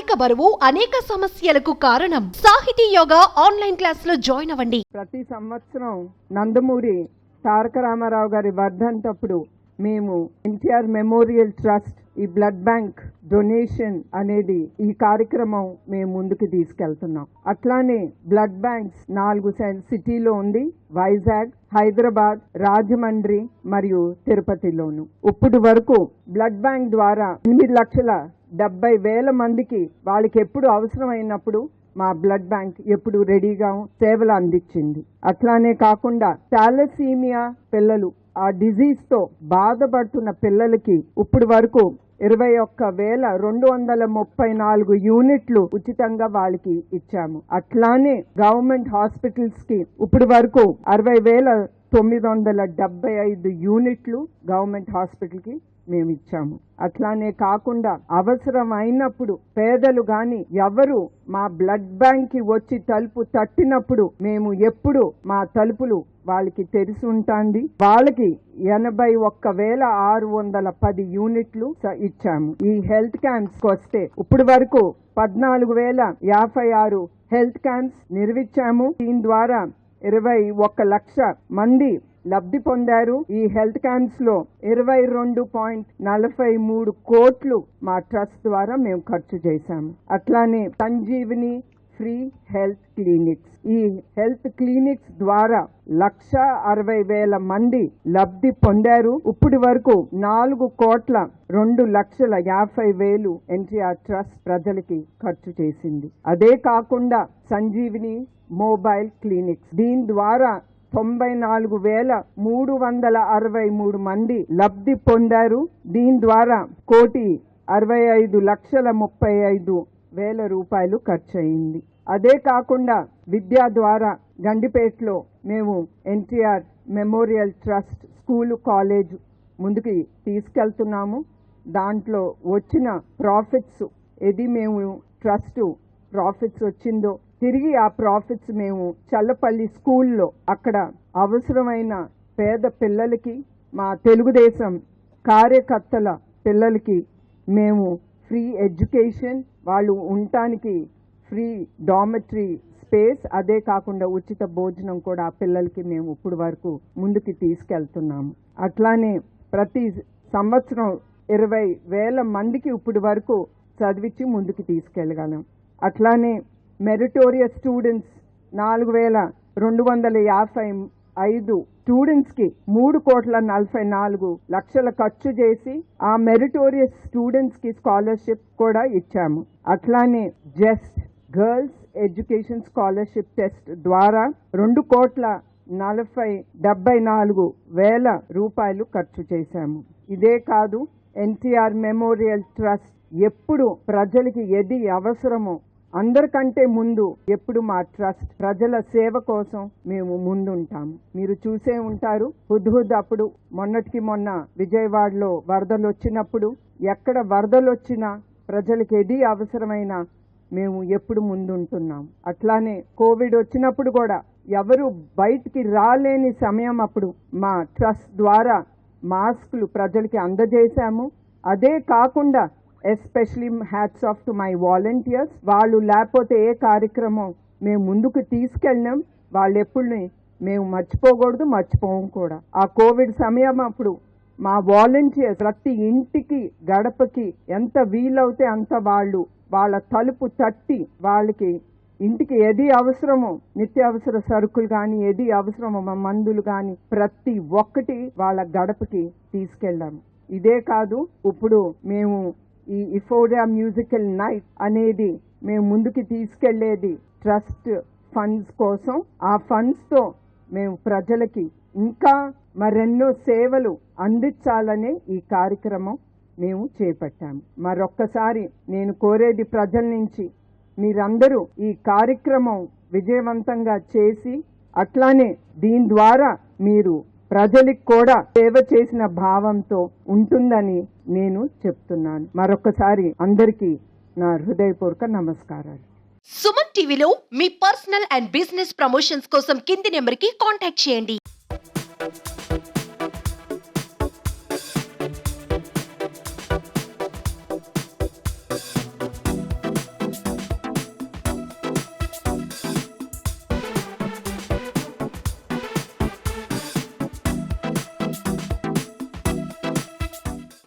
అధిక బరువు అనేక సమస్యలకు కారణం. సాహితీ యోగా ఆన్లైన్ క్లాస్ లో జాయిన్ అవ్వండి. ప్రతి సంవత్సరం నందమూరి తారక రామారావు గారి వర్ధంతప్పుడు మేము ఎన్టీఆర్ మెమోరియల్ ట్రస్ట్ ఈ బ్లడ్ బ్యాంక్ డొనేషన్ అనేది ఈ కార్యక్రమం మేము ముందుకు తీసుకెళ్తున్నాం. అట్లానే బ్లడ్ బ్యాంక్స్ 4 సిటీలో ఉంది. వైజాగ్, హైదరాబాద్, రాజమండ్రి మరియు తిరుపతిలోను. ఇప్పుడు వరకు బ్లడ్ బ్యాంక్ ద్వారా 8,70,000 మందికి వాళ్ళకి ఎప్పుడు అవసరమైనప్పుడు మా బ్లడ్ బ్యాంక్ ఎప్పుడు రెడీగా సేవలు అందించింది. అట్లానే కాకుండా థాలసీమియా పిల్లలు, ఆ డిజీజ్ తో బాధపడుతున్న పిల్లలకి ఇప్పుడు వరకు 21,234 యూనిట్లు ఉచితంగా వాళ్ళకి ఇచ్చాము. అట్లానే గవర్నమెంట్ హాస్పిటల్స్ కి ఇప్పుడు వరకు 60,975 యూనిట్లు గవర్నమెంట్ హాస్పిటల్ కి మేము ఇచ్చాము. అట్లానే కాకుండా అవసరమైనప్పుడు పేదలు గాని ఎవరు మా బ్లడ్ బ్యాంక్ కి వచ్చి తలుపు తట్టినప్పుడు మేము ఎప్పుడు మా తలుపులు వాళ్ళకి తెరిచి ఉంటుంది. వాళ్ళకి 81,610 యూనిట్లు ఇచ్చాము. ఈ హెల్త్ క్యాంప్స్ వస్తే ఇప్పుడు వరకు 14,056 హెల్త్ క్యాంప్స్ నిర్మించాము. దీని ద్వారా 21 లక్ష మంది లబ్ధి పొందారు. ఈ హెల్త్ క్యాంప్స్ లో 22.43 కోట్లు మా ట్రస్ట్ ద్వారా మేము ఖర్చు చేశాము. అట్లానే సంజీవిని ఫ్రీ హెల్త్ క్లినిక్స్, ఈ హెల్త్ క్లినిక్స్ ద్వారా 1,60,000 మంది లబ్ధి పొందారు. ఇప్పటి వరకు 4,02,50,000 ఎన్టీఆర్ ట్రస్ట్ ప్రజలకి ఖర్చు చేసింది. అదే కాకుండా సంజీవిని మొబైల్ క్లినిక్స్, దీని ద్వారా 94,363 మంది లబ్ధి పొందారు. దీని ద్వారా 1,65,35,000 రూపాయలు ఖర్చు అయింది. అదే కాకుండా విద్యా ద్వారా గండిపేటలో మేము NTR memorial trust school college ముందుకి తీసుకెళ్తున్నాము. దాంట్లో వచ్చిన ప్రాఫిట్స్ ఏది మేము ట్రస్ట్ ప్రాఫిట్స్ వచ్చిందో తిరిగి ఆ ప్రాఫిట్స్ మేము చల్లపల్లి స్కూల్లో అక్కడ అవసరమైన పేద పిల్లలకి, మా తెలుగుదేశం కార్యకర్తల పిల్లలకి మేము ఫ్రీ ఎడ్యుకేషన్, వాళ్ళు ఉండటానికి ఫ్రీ డార్మెటరీ స్పేస్, అదే కాకుండా ఉచిత భోజనం కూడా ఆ పిల్లలకి మేము ఇప్పుడు వరకు ముందుకు తీసుకెళ్తున్నాము. అట్లానే ప్రతి సంవత్సరం 20,000 మందికి ఇప్పుడు వరకు చదివించి ముందుకు తీసుకెళ్ళగలం. అట్లానే మెరిటోరియస్ స్టూడెంట్స్ 4,255 స్టూడెంట్స్ కి 3,44,00,000 ఖర్చు చేసి ఆ మెరిటోరియస్ స్టూడెంట్స్ కి స్కాలర్షిప్ కూడా ఇచ్చాము. అట్లానే just girls education scholarship test ద్వారా 2,40,74,000 రూపాయలు ఖర్చు చేశాము. ఇదే కాదు, ఎన్టీఆర్ మెమోరియల్ ట్రస్ట్ ఎప్పుడు ప్రజలకి ఏది అవసరమో అందరికంటే ముందు ఎప్పుడు మా ట్రస్ట్ ప్రజల సేవ కోసం మేము ముందుంటాము. మీరు చూసే ఉంటారు, హుద్హుద్ అప్పుడు మొన్నటికి మొన్న విజయవాడలో వరదలు వచ్చినప్పుడు ఎక్కడ వరదలు వచ్చినా ప్రజలకి ఏది అవసరమైనా మేము ఎప్పుడు ముందుంటున్నాం. అట్లానే కోవిడ్ వచ్చినప్పుడు కూడా ఎవరు బయటికి రాలేని సమయం అప్పుడు మా ట్రస్ట్ ద్వారా మాస్కులు ప్రజలకి అందజేశాము. అదే కాకుండా especially hats off to my volunteers, వాళ్ళు లేకపోతే ఏ కార్యక్రమం మేము ముందుకు తీసుకెళ్ళినాం వాళ్ళు ఎప్పుడు మేము మర్చిపోకూడదు, మర్చిపోము కూడా. ఆ కోవిడ్ సమయం అప్పుడు మా వాలంటీర్స్ ప్రతి ఇంటికి గడపకి ఎంత వీలవుతే అంత వాళ్ళు వాళ్ళ తలుపు తట్టి వాళ్ళకి ఇంటికి ఏది అవసరమో నిత్యావసర సరుకులు కానీ ఏది అవసరమో మందులు కానీ ప్రతి ఒక్కటి వాళ్ళ గడపకి తీసుకెళ్ళాము. ఇదే కాదు, ఇప్పుడు మేము ఈ ఇఫోరియా మ్యూజికల్ నైట్ అనేది మేము ముందుకు తీసుకెళ్లేది ట్రస్ట్ ఫండ్స్ కోసం. ఆ ఫండ్స్ తో మేము ప్రజలకి ఇంకా మరెన్నో సేవలు అందించాలనే ఈ కార్యక్రమం మేము చేపట్టాము. మరొక్కసారి నేను కోరేది ప్రజల నుంచి, మీరందరూ ఈ కార్యక్రమం విజయవంతంగా చేసి అట్లానే దీని ద్వారా మీరు ప్రజలకు కూడా సేవ చేసిన భావంతో ఉంటుందని నేను చెప్తున్నాను. మరొకసారి అందరికీ నా హృదయపూర్వక నమస్కారాలు. సుమన్ టీవీలో మీ పర్సనల్ అండ్ బిజినెస్ ప్రమోషన్స్ కోసం కింది నెంబర్కి కాంటాక్ట్ చేయండి.